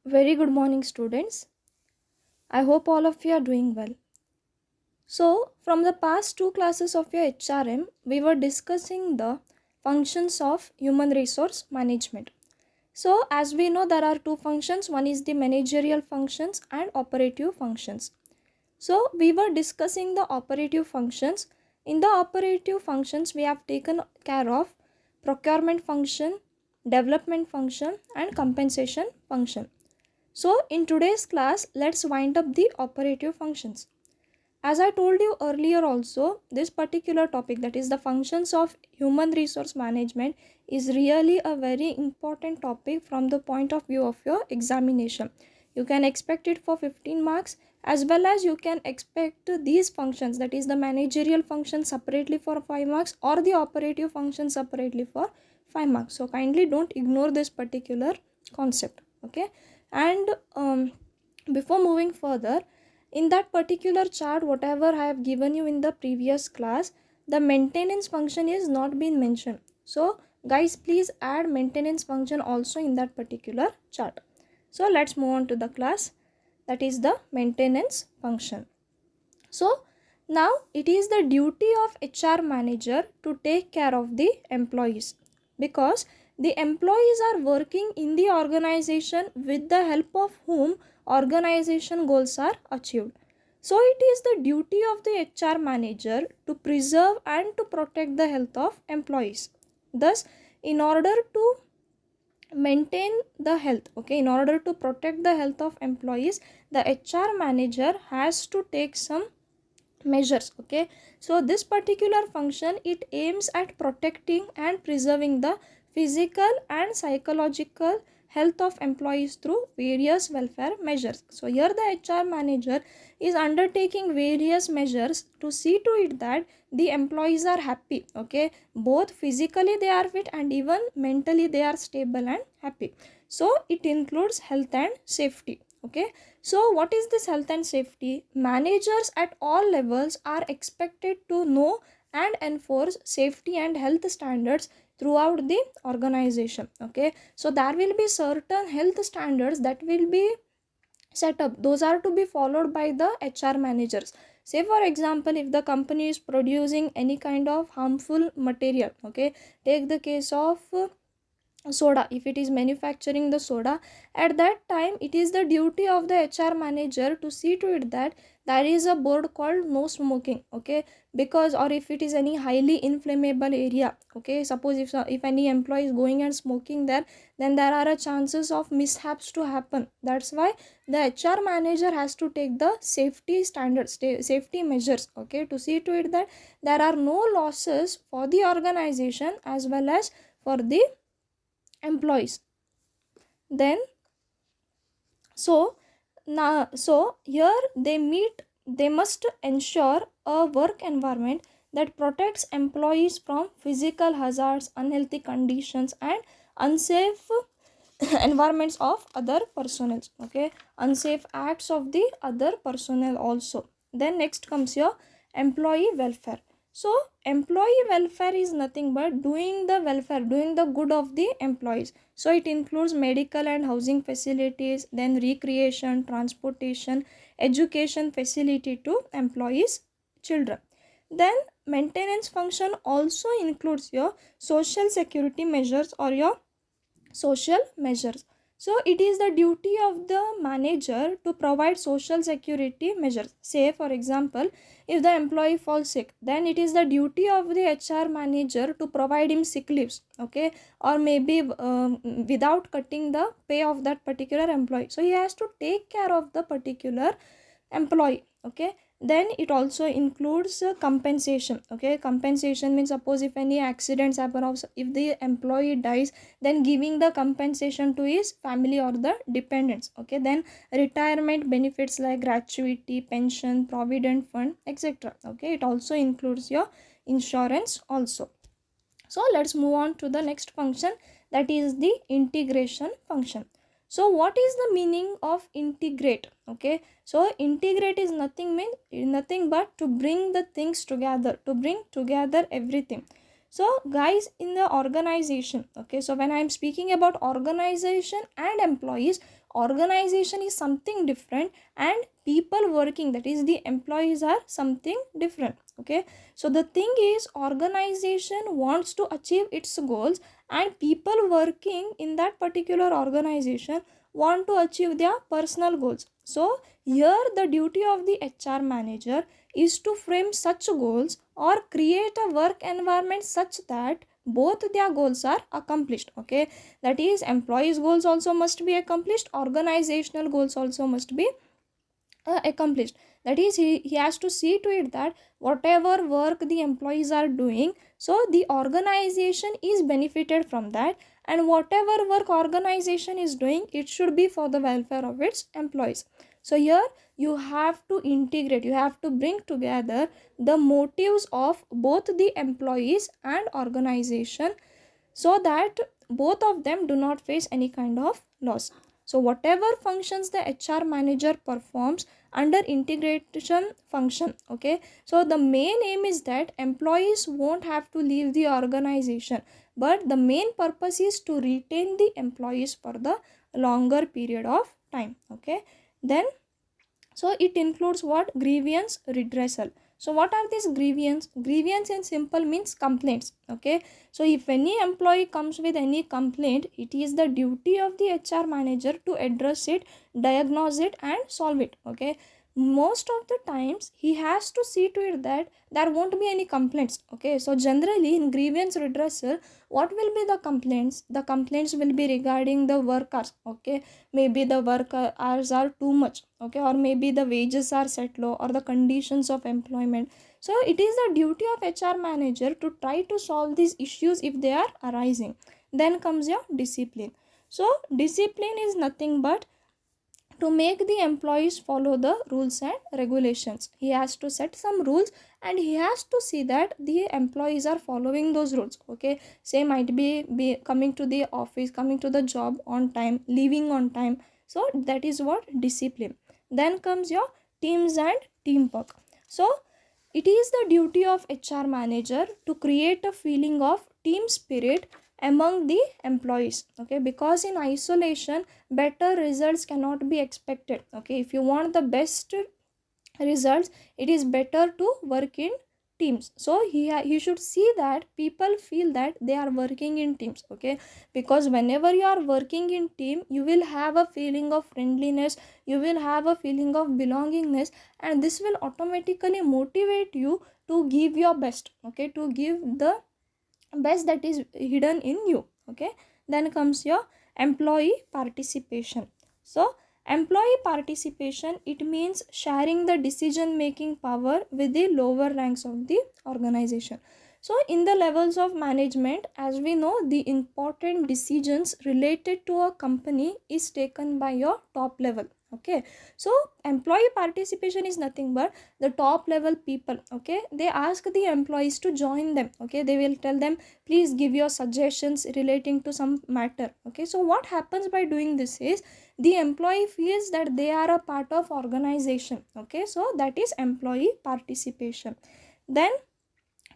Very good morning, students. I hope all of you are doing well. So, from the past two classes of your HRM, we were discussing the functions of human resource management. So, as we know, there are two functions, one is the managerial functions and operative functions. So, we were discussing the operative functions. In the operative functions, we have taken care of procurement function, development function, and compensation function. So in today's class, let's wind up the operative functions. As I told you earlier also, this particular topic, that is the functions of human resource management, is really a very important topic from the point of view of your examination. You can expect it for 15 marks, as well as you can expect these functions, that is the managerial function separately for 5 marks or the operative function separately for 5 marks. So kindly don't ignore this particular concept. Okay. And before moving further, in that particular chart whatever I have given you in the previous class, the maintenance function is not been mentioned. So guys, please add maintenance function also in that particular chart. So let's move on to the class, that is the maintenance function. So now it is the duty of HR manager to take care of the employees, because the employees are working in the organization with the help of whom organization goals are achieved. So it is the duty of the HR manager to preserve and to protect the health of employees. Thus, in order to maintain the health, okay, in order to protect the health of employees, the HR manager has to take some measures. Okay, so this particular function, it aims at protecting and preserving the physical and psychological health of employees through various welfare measures. So here the HR manager is undertaking various measures to see to it that the employees are happy. Okay, both physically they are fit and even mentally they are stable and happy. So it includes health and safety. Okay, so what is this health and safety? Managers at all levels are expected to know and enforce safety and health standards throughout the organization. Okay, so there will be certain health standards that will be set up. Those are to be followed by the HR managers. Say for example, if the company is producing any kind of harmful material, okay, take the case of soda. If it is manufacturing the soda, at that time it is the duty of the HR manager to see to it that there is a board called no smoking. Okay, because, or if it is any highly inflammable area, okay, suppose if any employee is going and smoking there, then there are a chances of mishaps to happen. That's why the HR manager has to take the safety standards, safety measures, okay, to see to it that there are no losses for the organization as well as for the employees. Then here they must ensure a work environment that protects employees from physical hazards, unhealthy conditions, and unsafe environments of other personnel. Okay, unsafe acts of the other personnel also. Then next comes your employee welfare. So employee welfare is nothing but doing the welfare, doing the good of the employees. So it includes medical and housing facilities, then recreation, transportation, education facility to employees children. Then maintenance function also includes your social security measures or your social measures. So it is the duty of the manager to provide social security measures. Say for example, if the employee falls sick, then it is the duty of the HR manager to provide him sick leaves. Okay, or maybe without cutting the pay of that particular employee, so he has to take care of the particular employee. Okay, then it also includes compensation. Okay, compensation means, suppose if any accidents happen, also if the employee dies, then giving the compensation to his family or the dependents. Okay, then retirement benefits like gratuity, pension, provident fund, etc. Okay, it also includes your insurance also. So let's move on to the next function, that is the integration function. So what is the meaning of integrate? Okay, so integrate is nothing but to bring the things together, to bring together everything. So guys, in the organization, okay, so when I am speaking about organization and employees, organization is something different and people working, that is the employees, are something different. Okay, so the thing is organization wants to achieve its goals and people working in that particular organization want to achieve their personal goals. So here the duty of the HR manager is to frame such goals or create a work environment such that both their goals are accomplished. Okay, that is employees goals also must be accomplished, organizational goals also must be accomplished. That is he has to see to it that whatever work the employees are doing, so the organization is benefited from that, and whatever work organization is doing, it should be for the welfare of its employees. So here you have to integrate, you have to bring together the motives of both the employees and organization so that both of them do not face any kind of loss. So whatever functions the HR manager performs under integration function, okay, so the main aim is that employees won't have to leave the organization, but the main purpose is to retain the employees for the longer period of time. Okay, then so it includes what? Grievance redressal. So what are these grievance? Grievance in simple means complaints. Okay, so if any employee comes with any complaint, it is the duty of the HR manager to address it, diagnose it and solve it. Okay, most of the times he has to see to it that there won't be any complaints. Okay, so generally in grievance redressal, what will be the complaints? The complaints will be regarding the workers. Okay, maybe the work hours are too much. Okay, or maybe the wages are set low or the conditions of employment. So it is the duty of HR manager to try to solve these issues if they are arising. Then comes your discipline. So discipline is nothing but to make the employees follow the rules and regulations. He has to set some rules and he has to see that the employees are following those rules. Okay, say might be coming to the office, coming to the job on time, leaving on time. So that is what discipline. Then comes your teams and teamwork. So it is the duty of HR manager to create a feeling of team spirit among the employees. Okay, because in isolation better results cannot be expected. Okay, if you want the best results, it is better to work in teams. So he should see that people feel that they are working in teams. Okay, because whenever you are working in team, you will have a feeling of friendliness, you will have a feeling of belongingness, and this will automatically motivate you to give your best. Okay, to give the best that is hidden in you. Okay, then comes your employee participation. So employee participation, it means sharing the decision making power with the lower ranks of the organization. So in the levels of management, as we know, the important decisions related to a company is taken by your top level. Okay, so employee participation is nothing but the top level people. Okay, they ask the employees to join them. Okay, they will tell them, please give your suggestions relating to some matter. Okay, so what happens by doing this is the employee feels that they are a part of organization. Okay, so that is employee participation. Then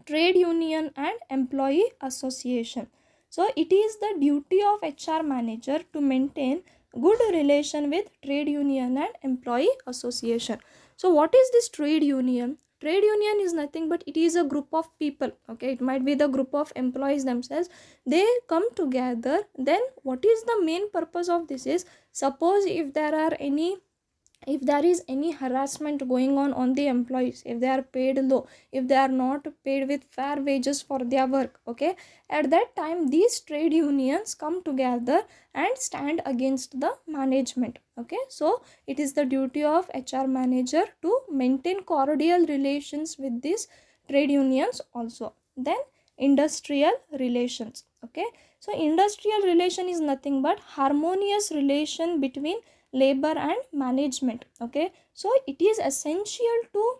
trade union and employee association. So it is the duty of HR manager to maintain good relation with trade union and employee association. So what is this trade union? Trade union is nothing but it is a group of people. Okay, it might be the group of employees themselves. They come together. Then what is the main purpose of this is, suppose if there is any harassment going on the employees, if they are paid low, if they are not paid with fair wages for their work. Okay, at that time these trade unions come together and stand against the management. Okay, so it is the duty of HR manager to maintain cordial relations with these trade unions also. Then industrial relations. Okay, so industrial relation is nothing but harmonious relation between labor and management. Okay, so it is essential to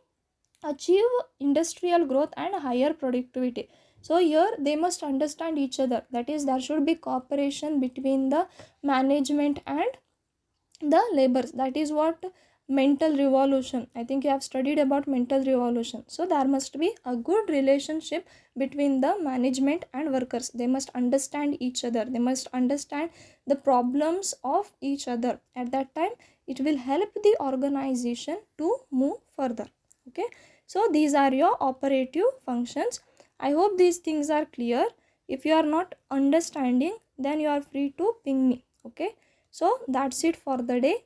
achieve industrial growth and higher productivity. So here they must understand each other, that is there should be cooperation between the management and the laborers. That is what mental revolution. I think you have studied about mental revolution. So there must be a good relationship between the management and workers. They must understand each other, they must understand the problems of each other. At that time it will help the organization to move further. Okay, so these are your operative functions. I hope these things are clear. If you are not understanding, then you are free to ping me. Okay, so that's it for the day.